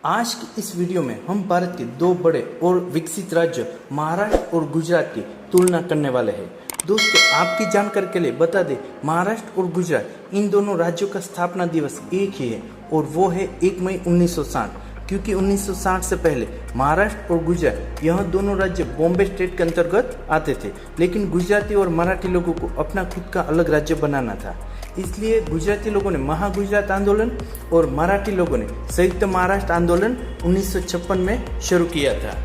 आज की इस वीडियो में हम भारत के दो बड़े और विकसित राज्य महाराष्ट्र और गुजरात की तुलना करने वाले हैं। दोस्तों, आपकी जानकारी के लिए बता दें, महाराष्ट्र और गुजरात इन दोनों राज्यों का स्थापना दिवस एक ही है और वो है 1 मई 1960। क्योंकि 1960 से पहले महाराष्ट्र और गुजरात यह दोनों राज्य बॉम्बे स्टेट के अंतर्गत आते थे, लेकिन गुजराती और मराठी लोगों को अपना खुद का अलग राज्य बनाना था। इसलिए गुजराती लोगों ने महागुजरात आंदोलन और मराठी लोगों ने संयुक्त महाराष्ट्र आंदोलन 1956 में शुरू किया था,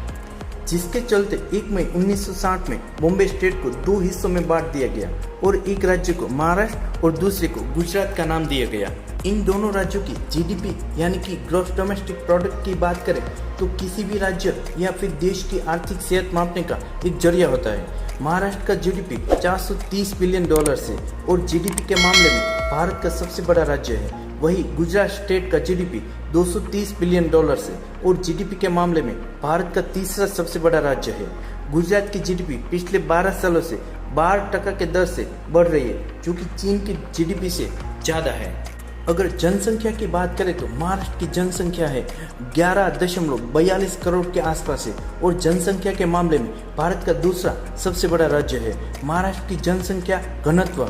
जिसके चलते 1 मई 1960 में बॉम्बे स्टेट को दो हिस्सों में बांट दिया गया और एक राज्य को महाराष्ट्र और दूसरे को गुजरात का नाम दिया गया। इन दोनों राज्यों की जीडीपी यानी कि ग्रॉस डोमेस्टिक प्रोडक्ट की बात करें तो किसी भी राज्य या फिर देश की आर्थिक सेहत मापने का एक जरिया होता है। महाराष्ट्र का जीडीपी 430 बिलियन डॉलर है और जीडीपी के मामले में भारत का सबसे बड़ा राज्य है। वहीं गुजरात स्टेट का जीडीपी 230 बिलियन डॉलर है और जीडीपी के मामले में भारत का तीसरा सबसे बड़ा राज्य है। गुजरात की जीडीपी पिछले 12 सालों से 12% के दर से बढ़ रही है, जो कि चीन की जीडीपी से ज़्यादा है। अगर जनसंख्या की बात करें तो महाराष्ट्र की जनसंख्या है 11.42 करोड़ के आसपास है और जनसंख्या के मामले में भारत का दूसरा सबसे बड़ा राज्य है। महाराष्ट्र की जनसंख्या घनत्व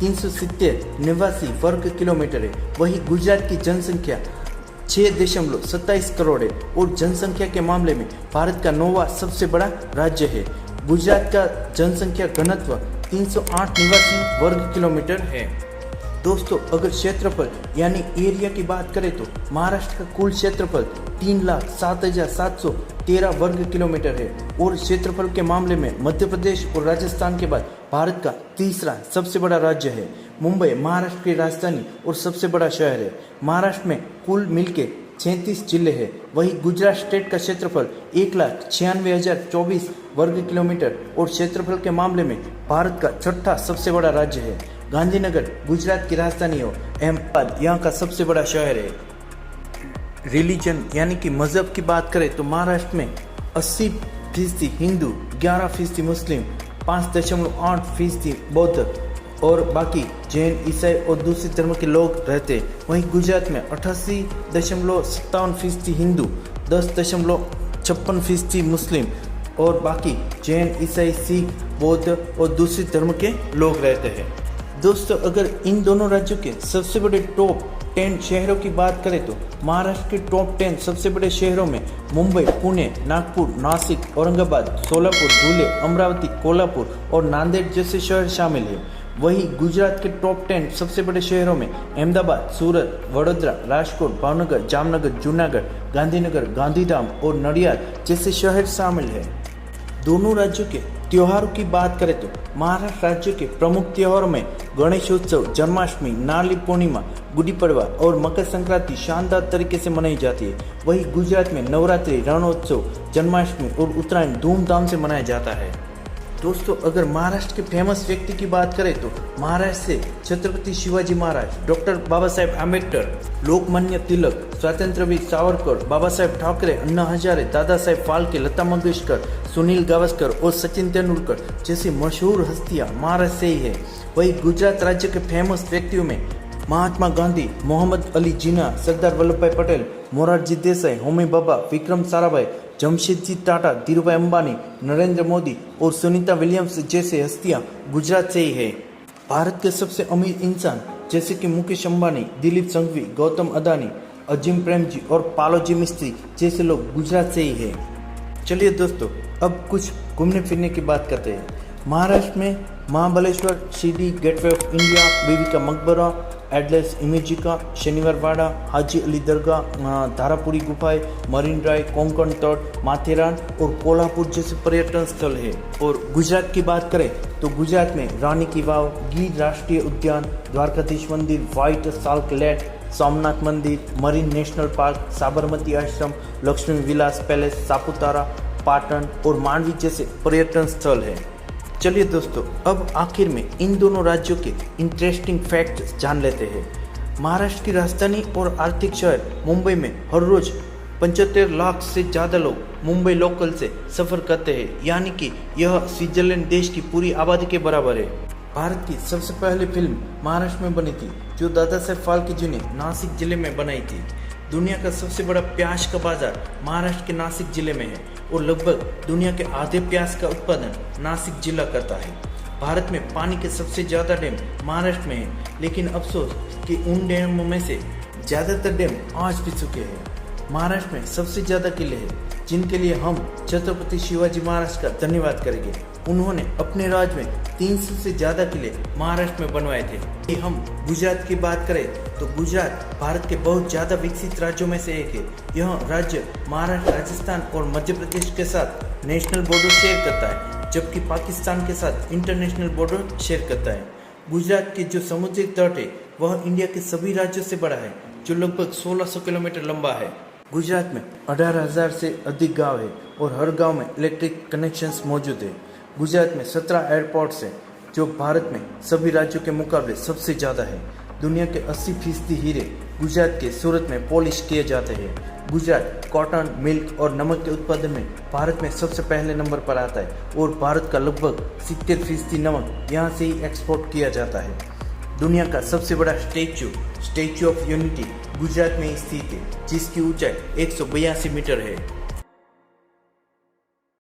370 निवासी वर्ग किलोमीटर है। वहीं गुजरात की जनसंख्या 6.27 करोड़ है और जनसंख्या के मामले में भारत का 9वां सबसे बड़ा राज्य है। गुजरात का जनसंख्या घनत्व 308 निवासी वर्ग किलोमीटर है। दोस्तों, अगर क्षेत्रफल यानी एरिया की बात करें तो महाराष्ट्र का कुल क्षेत्रफल 3,07,713 वर्ग किलोमीटर है और क्षेत्रफल के मामले में मध्य प्रदेश और राजस्थान के बाद भारत का तीसरा सबसे बड़ा राज्य है। मुंबई महाराष्ट्र की राजधानी और सबसे बड़ा शहर है। महाराष्ट्र में कुल मिलके 36 जिले हैं। वहीं गुजरात स्टेट का क्षेत्रफल 1,96,024 वर्ग किलोमीटर और क्षेत्रफल के मामले में भारत का छठा सबसे बड़ा राज्य है। गांधीनगर गुजरात की राजधानी हो, अहमदाबाद यहाँ का सबसे बड़ा शहर है। रिलीजन यानी कि मज़हब की बात करें तो महाराष्ट्र में 80% हिंदू, 11% मुस्लिम, 5.8% बौद्ध और बाकी जैन, ईसाई और दूसरे धर्म के लोग रहते हैं। वहीं गुजरात में 88.57% हिंदू, 10.56% मुस्लिम और बाकी जैन, ईसाई, सिख, बौद्ध और दूसरे धर्म के लोग रहते हैं। दोस्तों, अगर इन दोनों राज्यों के सबसे बड़े टॉप 10 शहरों की बात करें तो महाराष्ट्र के टॉप 10 सबसे बड़े शहरों में मुंबई, पुणे, नागपुर, नासिक, औरंगाबाद, सोलापुर, धुले, अमरावती, कोल्हापुर और नांदेड़ जैसे शहर शामिल हैं। वहीं गुजरात के टॉप 10 सबसे बड़े शहरों में अहमदाबाद, सूरत, वडोदरा, राजकोट, भावनगर, जामनगर, जूनागढ़, गांधीनगर, गांधीधाम और नडियाद जैसे शहर शामिल हैं। दोनों राज्यों के त्योहारों की बात करें तो महाराष्ट्र राज्य के प्रमुख त्योहारों में गणेशोत्सव, जन्माष्टमी, नारली पूर्णिमा, गुड़ी पड़वा और मकर संक्रांति शानदार तरीके से मनाई जाती है। वहीं गुजरात में नवरात्रि, रणोत्सव, जन्माष्टमी और उत्तरायण धूमधाम से मनाया जाता है। दोस्तों, अगर महाराष्ट्र के फेमस व्यक्ति की बात करें तो महाराष्ट्र से छत्रपति शिवाजी महाराज, डॉक्टर बाबा साहेब आम्बेडकर, लोकमान्य तिलक, स्वतंत्रवीर सावरकर, बाबा साहेब ठाकरे, अन्ना हजारे, दादा साहेब फाल्के, लता मंगेशकर, सुनील गावस्कर और सचिन तेंदुलकर जैसी मशहूर हस्तियां महाराष्ट्र से ही है। वहीं गुजरात राज्य के फेमस व्यक्तियों में महात्मा गांधी, मोहम्मद अली जिन्ना, सरदार वल्लभ भाई पटेल, मोरारजी देसाई, होमी भाभा, विक्रम साराभाई, जमशेदजी टाटा, धीरूभाई अंबानी, नरेंद्र मोदी और सुनीता विलियम्स जैसे हस्तियां गुजरात से ही है। भारत के सबसे अमीर इंसान जैसे कि मुकेश अंबानी, दिलीप संघवी, गौतम अदानी, अजीम प्रेमजी और पालोजी मिस्त्री जैसे लोग गुजरात से ही है। चलिए दोस्तों, अब कुछ घूमने फिरने की बात करते हैं। महाराष्ट्र में Mahabaleshwar, Shirdi, gateway of India, Bibi ka Maqbara, एडलेस Imagica, शनिवार वाड़ा, हाजी अली दरगाह, धारापुरी गुफाएं, मरीन ड्राइव, कोंकण तट, माथेरान और कोल्हापुर जैसे पर्यटन स्थल है। और गुजरात की बात करें तो गुजरात में रानी की वाव, गिर राष्ट्रीय उद्यान, द्वारकाधीश मंदिर, व्हाइट साल्ट लेक, सोमनाथ मंदिर, मरीन नेशनल पार्क, साबरमती आश्रम, लक्ष्मी विलास पैलेस, सापुतारा, पाटन और मांडवी जैसे पर्यटन स्थल है। चलिए दोस्तों, अब आखिर में इन दोनों राज्यों के इंटरेस्टिंग फैक्ट्स जान लेते हैं। महाराष्ट्र की राजधानी और आर्थिक शहर मुंबई में हर रोज 75 लाख से ज़्यादा लोग मुंबई लोकल से सफ़र करते हैं, यानी कि यह स्विट्जरलैंड देश की पूरी आबादी के बराबर है। भारत की सबसे पहली फिल्म महाराष्ट्र में बनी थी, जो दादा साहेब फाल्के जी ने नासिक जिले में बनाई थी। दुनिया का सबसे बड़ा प्याज का बाजार महाराष्ट्र के नासिक जिले में है और लगभग दुनिया के आधे प्याज का उत्पादन नासिक जिला करता है। भारत में पानी के सबसे ज़्यादा डैम महाराष्ट्र में है, लेकिन अफसोस कि उन डैमों में से ज़्यादातर डैम आज भी सूखे हैं। महाराष्ट्र में सबसे ज़्यादा किले हैं जिनके लिए हम छत्रपति शिवाजी महाराज का धन्यवाद करेंगे। उन्होंने अपने राज में 300 से ज़्यादा किले महाराष्ट्र में बनवाए थे। कि हम गुजरात की बात करें तो गुजरात भारत के बहुत ज़्यादा विकसित राज्यों में से एक है। यह राज्य महाराष्ट्र, राजस्थान और मध्य प्रदेश के साथ नेशनल बॉर्डर शेयर करता है, जबकि पाकिस्तान के साथ इंटरनेशनल बॉर्डर शेयर करता है। गुजरात के जो समुद्री तट है वह इंडिया के सभी राज्यों से बड़ा है, जो लगभग 1600 किलोमीटर लंबा है। गुजरात में 18,000 से अधिक गांव है और हर गांव में इलेक्ट्रिक कनेक्शंस मौजूद है। गुजरात में 17 एयरपोर्ट्स हैं, जो भारत में सभी राज्यों के मुकाबले सबसे ज़्यादा है। दुनिया के 80% हीरे गुजरात के सूरत में पॉलिश किए जाते हैं। गुजरात कॉटन, मिल्क और नमक के उत्पादन में भारत में सबसे पहले नंबर पर आता है और भारत का लगभग 70% नमक यहाँ से ही एक्सपोर्ट किया जाता है। दुनिया का सबसे बड़ा स्टैच्यू ऑफ यूनिटी गुजरात में स्थित है, जिसकी ऊंचाई 182 मीटर है।